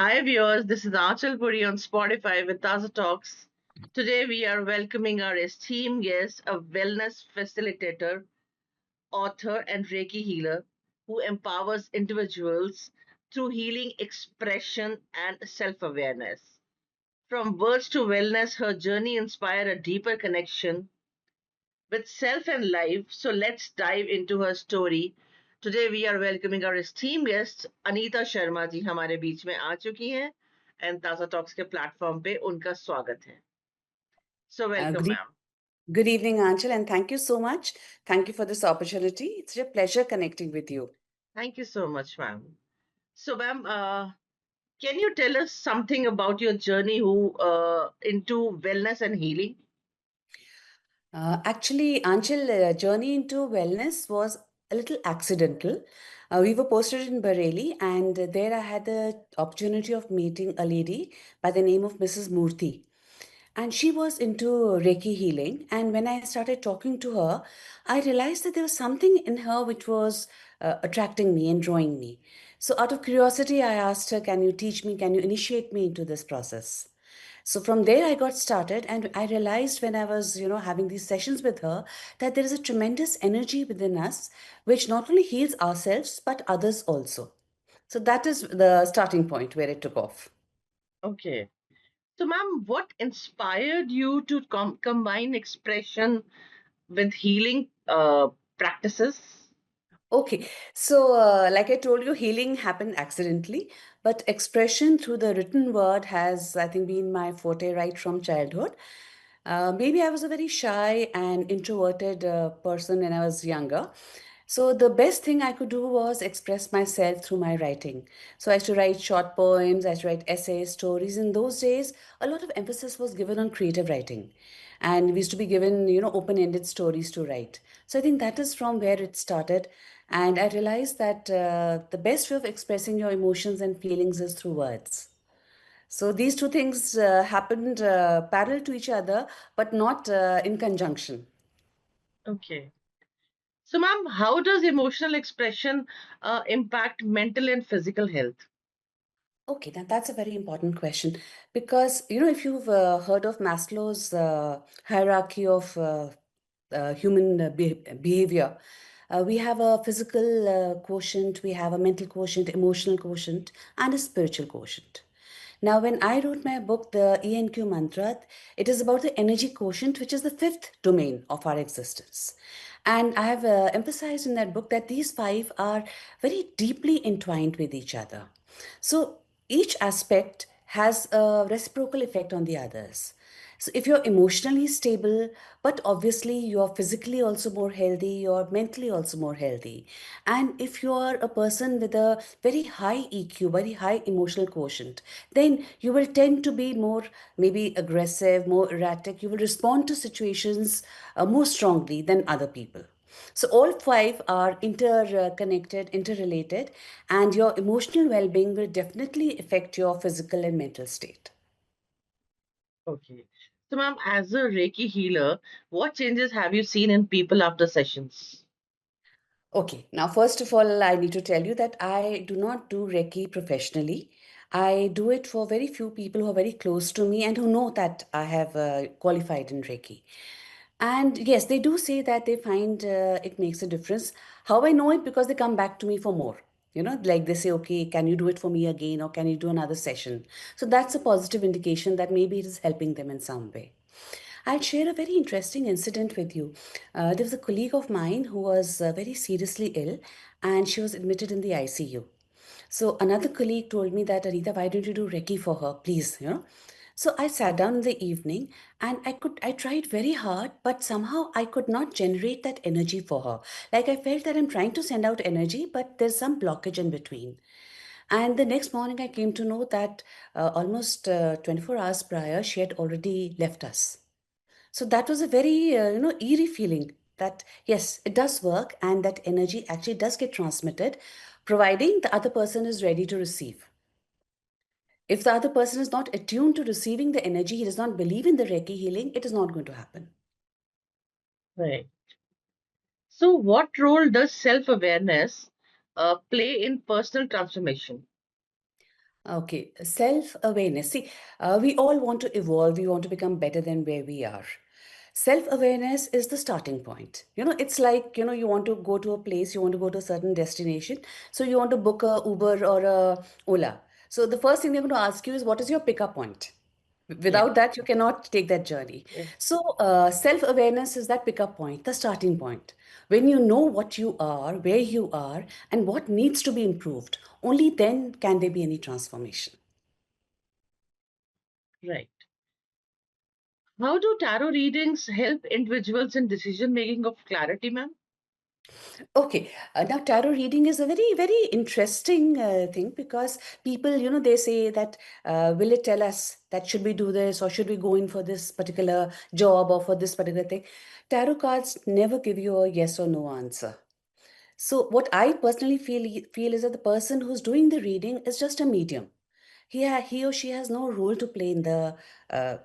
Hi viewers, this is Achal Puri on Spotify with Taaza Talks. Today we are welcoming our esteemed guest, a wellness facilitator, author, and Reiki healer who empowers individuals through healing expression and self-awareness. From words to wellness, her journey inspired a deeper connection with self and life. So let's dive into her story. Today we are welcoming our esteemed guest Anita Sharma ji हमारे बीच में आ चुकी हैं and ताजा talks के platform पे उनका स्वागत है. So Uh, welcome good, e- ma'am. good evening, Anchal, and thank you so much. Thank you for this opportunity. It's a pleasure connecting with you. Thank you so much ma'am. So ma'am, can you tell us something about your journey into wellness and healing? Actually, Anchal, journey into wellness was a little accidental. We were posted in Bareilly, and there I had the opportunity of meeting a lady by the name of Mrs. Murthy. And she was into Reiki healing. And when I started talking to her, I realized that there was something in her which was attracting me and drawing me. So, out of curiosity, I asked her, can you teach me? Can you initiate me into this process? So from there I got started, and I realized when I was, having these sessions with her, that there is a tremendous energy within us which not only heals ourselves but others also. So that is the starting point where it took off. Okay. So ma'am, what inspired you to combine expression with healing practices? Okay, so like I told you, healing happened accidentally, but expression through the written word has, I think, been my forte right from childhood. Maybe I was a very shy and introverted person when I was younger. So the best thing I could do was express myself through my writing. So I used to write short poems, I used to write essays, stories. In those days, a lot of emphasis was given on creative writing. And we used to be given, open-ended stories to write. So I think that is from where it started. And I realized that the best way of expressing your emotions and feelings is through words. So these two things happened parallel to each other, but not in conjunction. Okay. So, ma'am, how does emotional expression impact mental and physical health? Okay, now that's a very important question because, if you've heard of Maslow's hierarchy of human behavior, we have a physical quotient, we have a mental quotient, emotional quotient, and a spiritual quotient. Now, when I wrote my book, the ENQ Mantra, it is about the energy quotient, which is the fifth domain of our existence. And I have emphasized in that book that these five are very deeply entwined with each other. So each aspect has a reciprocal effect on the others. So if you're emotionally stable, but obviously you're physically also more healthy, you're mentally also more healthy. And if you are a person with a very high EQ, very high emotional quotient, then you will tend to be more maybe aggressive, more erratic. You will respond to situations more strongly than other people. So all five are interconnected, interrelated, and your emotional well-being will definitely affect your physical and mental state. Okay. So, ma'am, as a Reiki healer, what changes have you seen in people after sessions? Okay, now first of all, I need to tell you that I do not do Reiki professionally. I do it for very few people who are very close to me and who know that I have qualified in Reiki. And yes, they do say that they find it makes a difference. How I know it? Because they come back to me for more. Like they say, okay, can you do it for me again or can you do another session? So that's a positive indication that maybe it is helping them in some way. I'll share a very interesting incident with you. There was a colleague of mine who was very seriously ill and she was admitted in the ICU. So another colleague told me that, Anita, why don't you do Reiki for her, please? So I sat down in the evening and I tried very hard, but somehow I could not generate that energy for her. Like I felt that I'm trying to send out energy, but there's some blockage in between. And the next morning I came to know that almost 24 hours prior, she had already left us. So that was a very, eerie feeling that yes, it does work and that energy actually does get transmitted, providing the other person is ready to receive. If the other person is not attuned to receiving the energy, he does not believe in the Reiki healing, it is not going to happen. Right. So, what role does self-awareness play in personal transformation? Okay, self-awareness. See, we all want to evolve, we want to become better than where we are. Self-awareness is the starting point. It's like, you want to go to a place, you want to go to a certain destination. So you want to book a Uber or a Ola. So the first thing they're going to ask you is, what is your pickup point? Yeah. Without that, you cannot take that journey. Yeah. So, self-awareness is that pickup point, the starting point. When you know what you are, where you are, and what needs to be improved, only then can there be any transformation. Right. How do tarot readings help individuals in decision making of clarity, ma'am? Okay, now tarot reading is a very, very interesting thing because people, they say that, will it tell us that should we do this or should we go in for this particular job or for this particular thing? Tarot cards never give you a yes or no answer. So what I personally feel is that the person who's doing the reading is just a medium. He or she has no role to play in the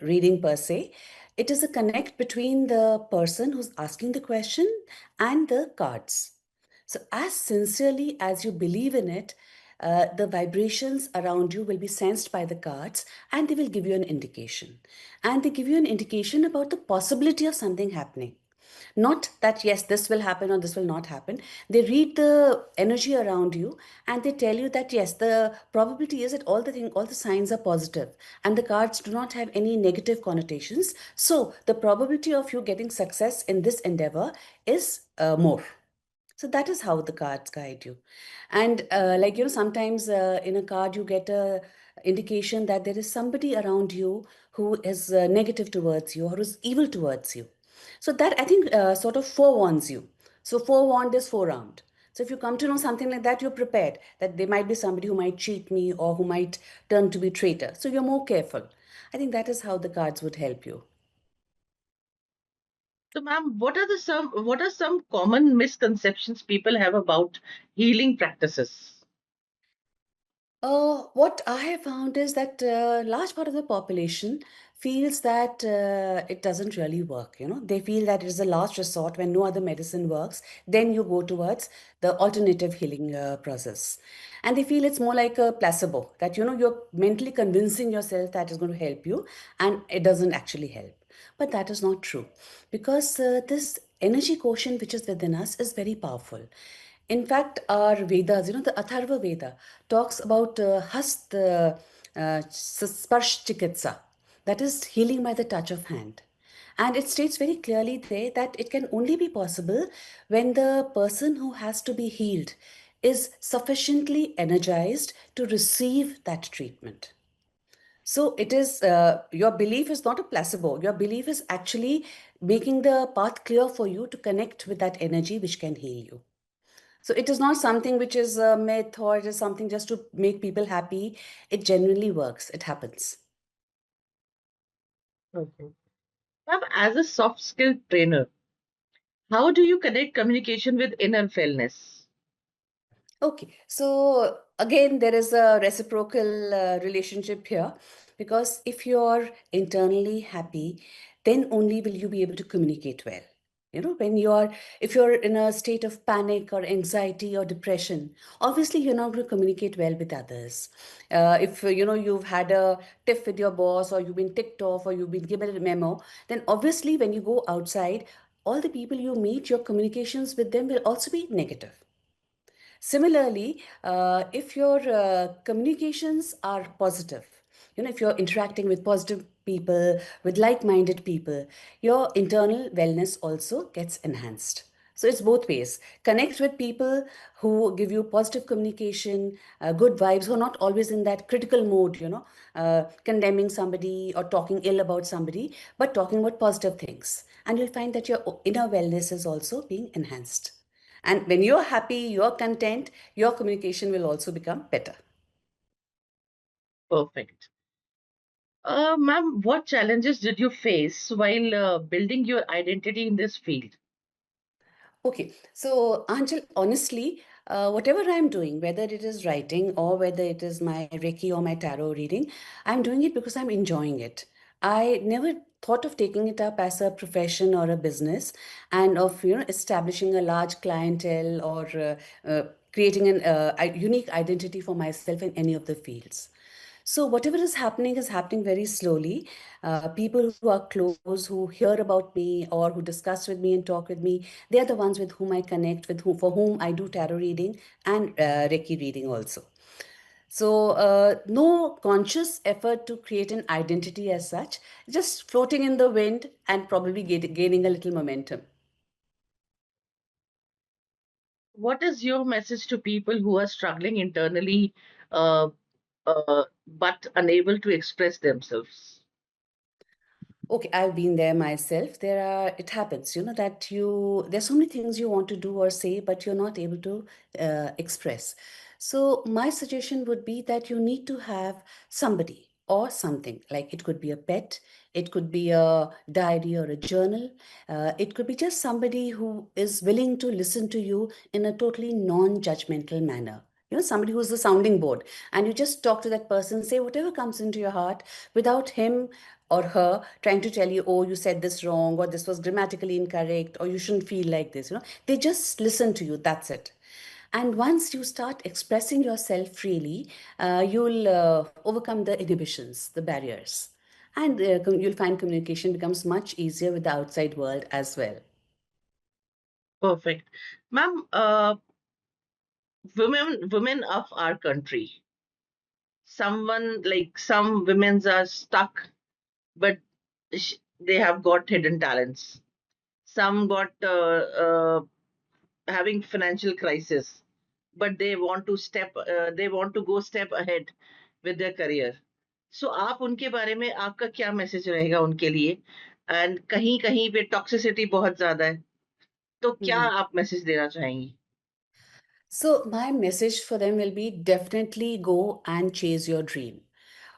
reading per se. It is a connect between the person who's asking the question and the cards. So as sincerely as you believe in it, the vibrations around you will be sensed by the cards and they will give you an indication. And they give you an indication about the possibility of something happening. Not that, yes, this will happen or this will not happen. They read the energy around you and they tell you that, yes, the probability is that all the signs are positive and the cards do not have any negative connotations. So the probability of you getting success in this endeavor is more. So that is how the cards guide you. And like, sometimes in a card you get a indication that there is somebody around you who is negative towards you or is evil towards you. So that, I think, sort of forewarns you. So forewarned is forearmed. So if you come to know something like that, you're prepared that there might be somebody who might cheat me or who might turn to be traitor. So you're more careful. I think that is how the cards would help you. So, ma'am, what are some common misconceptions people have about healing practices? What I have found is that large part of the population feels that it doesn't really work. They feel that it is a last resort when no other medicine works. Then you go towards the alternative healing process, and they feel it's more like a placebo. That you're mentally convincing yourself that is going to help you, and it doesn't actually help. But that is not true, because this energy quotient which is within us is very powerful. In fact, our Vedas, the Atharva Veda, talks about Sparsh Chikitsa, that is healing by the touch of hand. And it states very clearly there that it can only be possible when the person who has to be healed is sufficiently energized to receive that treatment. So it is, your belief is not a placebo. Your belief is actually making the path clear for you to connect with that energy which can heal you. So it is not something which is a myth or it is something just to make people happy. It genuinely works. It happens. Okay. Ma'am, as a soft skill trainer, how do you connect communication with inner wellness? Okay, so again, there is a reciprocal relationship here because if you're internally happy, then only will you be able to communicate well. When if you're in a state of panic or anxiety or depression, obviously you're not going to communicate well with others. If you've had a tiff with your boss or you've been ticked off or you've been given a memo, then obviously when you go outside, all the people you meet, your communications with them will also be negative. Similarly, if your communications are positive, if you're interacting with positive people, with like minded people, your internal wellness also gets enhanced. So it's both ways. Connect with people who give you positive communication, good vibes, who are not always in that critical mode, condemning somebody or talking ill about somebody, but talking about positive things. And you'll find that your inner wellness is also being enhanced. And when you're happy, you're content, your communication will also become better. Perfect. Ma'am, what challenges did you face while building your identity in this field? Okay, so Anjal, honestly, whatever I'm doing, whether it is writing or whether it is my Reiki or my tarot reading, I'm doing it because I'm enjoying it. I never thought of taking it up as a profession or a business and of establishing a large clientele or creating an unique identity for myself in any of the fields. So whatever is happening very slowly. People who are close, who hear about me or who discuss with me and talk with me, they are the ones with whom I connect, with whom for whom I do tarot reading and Reiki reading also. So no conscious effort to create an identity as such, just floating in the wind and probably gaining a little momentum. What is your message to people who are struggling internally, but unable to express themselves? Okay, I've been there myself. It happens, that there's so many things you want to do or say, but you're not able to express. So, my suggestion would be that you need to have somebody or something, like it could be a pet, it could be a diary or a journal, it could be just somebody who is willing to listen to you in a totally non judgmental manner. Somebody who's the sounding board, and you just talk to that person, say whatever comes into your heart without him or her trying to tell you, oh, you said this wrong, or this was grammatically incorrect, or you shouldn't feel like this. They just listen to you. That's it. And once you start expressing yourself freely, you'll overcome the inhibitions, the barriers. And you'll find communication becomes much easier with the outside world as well. Perfect. Ma'am, women of our country, someone like some women's are stuck, but they have got hidden talents. Some got having financial crisis, but they want to go step ahead with their career. So आप उनके बारे में आपका क्या message रहेगा उनके लिए? And कहीं कहीं पे टॉक्सिसिटी बहुत ज्यादा है, तो क्या Mhm. आप मैसेज देना चाहेंगी? So, my message for them will be definitely go and chase your dream.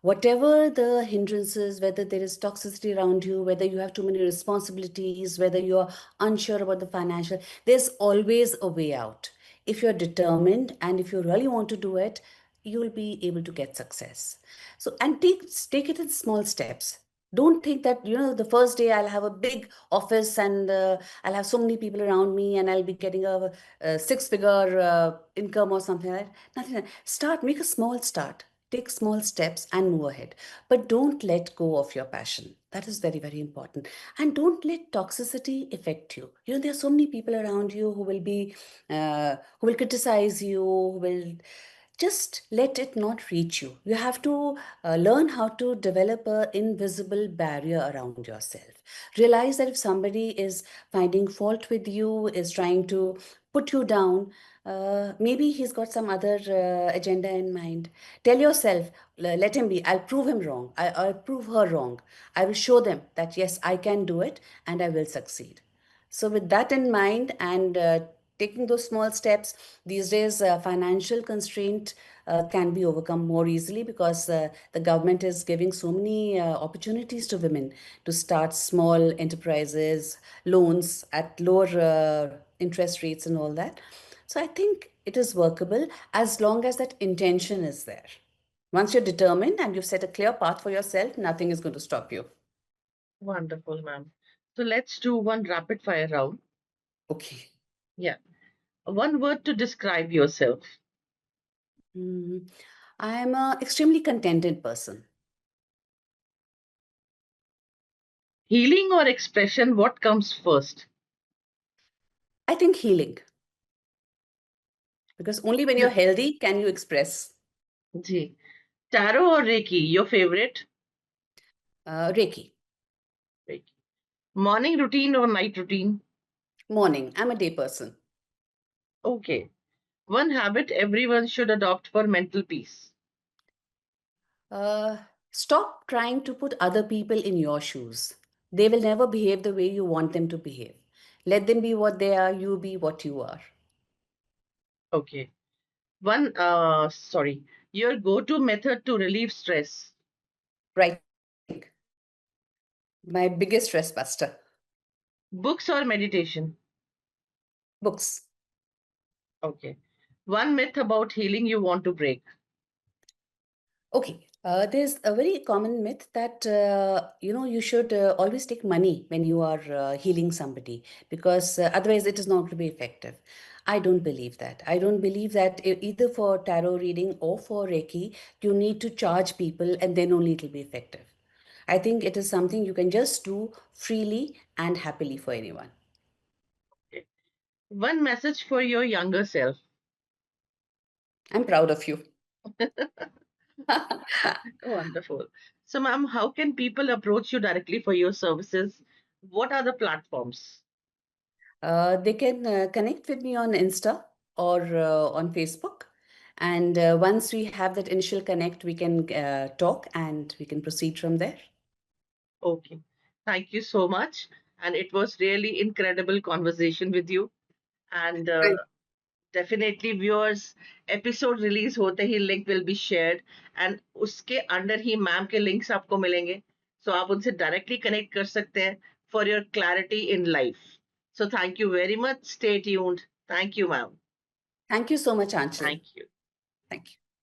Whatever the hindrances, whether there is toxicity around you, whether you have too many responsibilities, whether you're unsure about the financial, there's always a way out. If you're determined and if you really want to do it, you'll be able to get success. So, and take it in small steps. Don't think that, the first day I'll have a big office and I'll have so many people around me and I'll be getting a six-figure income or something like that. Nothing. Start, make a small start. Take small steps and move ahead. But don't let go of your passion. That is very, very important. And don't let toxicity affect you. There are so many people around you who will criticize you, who will just let it not reach you. You have to learn how to develop an invisible barrier around yourself. Realize that if somebody is finding fault with you, is trying to put you down, maybe he's got some other agenda in mind. Tell yourself, let him be. I'll prove him wrong. I'll prove her wrong. I will show them that yes, I can do it and I will succeed. So, with that in mind and taking those small steps, these days financial constraint can be overcome more easily because the government is giving so many opportunities to women to start small enterprises, loans at lower interest rates, and all that. So, I think it is workable as long as that intention is there. Once you're determined and you've set a clear path for yourself, nothing is going to stop you. Wonderful, ma'am. So let's do one rapid fire round. Okay. Yeah. One word to describe yourself. Mm. I'm a extremely contented person. Healing or expression, what comes first? I think healing, because only when you're Yeah. healthy can you express. Ji. Tarot or Reiki, your favorite? Reiki. Reiki. Morning routine or night routine? Morning. I'm a day person. Okay. One habit everyone should adopt for mental peace. Uh, Stop trying to put other people in your shoes. They will never behave the way you want them to behave. Let them be what they are, you be what you are. Okay. Sorry. Your go-to method to relieve stress. Writing. My biggest stress buster. Books or meditation. Books. Okay. One myth about healing you want to break. Okay. There's a very common myth that you should always take money when you are healing somebody because otherwise it is not going to be effective. I don't believe that. I don't believe that either for tarot reading or for Reiki, you need to charge people and then only it will be effective. I think it is something you can just do freely and happily for anyone. Okay. One message for your younger self. I'm proud of you. Wonderful. So, ma'am, how can people approach you directly for your services? What are the platforms? They can connect with me on Insta or on Facebook. And once we have that initial connect, we can talk and we can proceed from there. Okay. Thank you so much. And it was really incredible conversation with you. And definitely viewers, episode release होते ही link will be shared and उसके under ही ma'am के links आपको मिलेंगे सो आप उनसे directly connect कर सकते हैं for your clarity in life so thank you very much stay tuned thank you ma'am Thank you so much, Anchal. Thank you Thank you.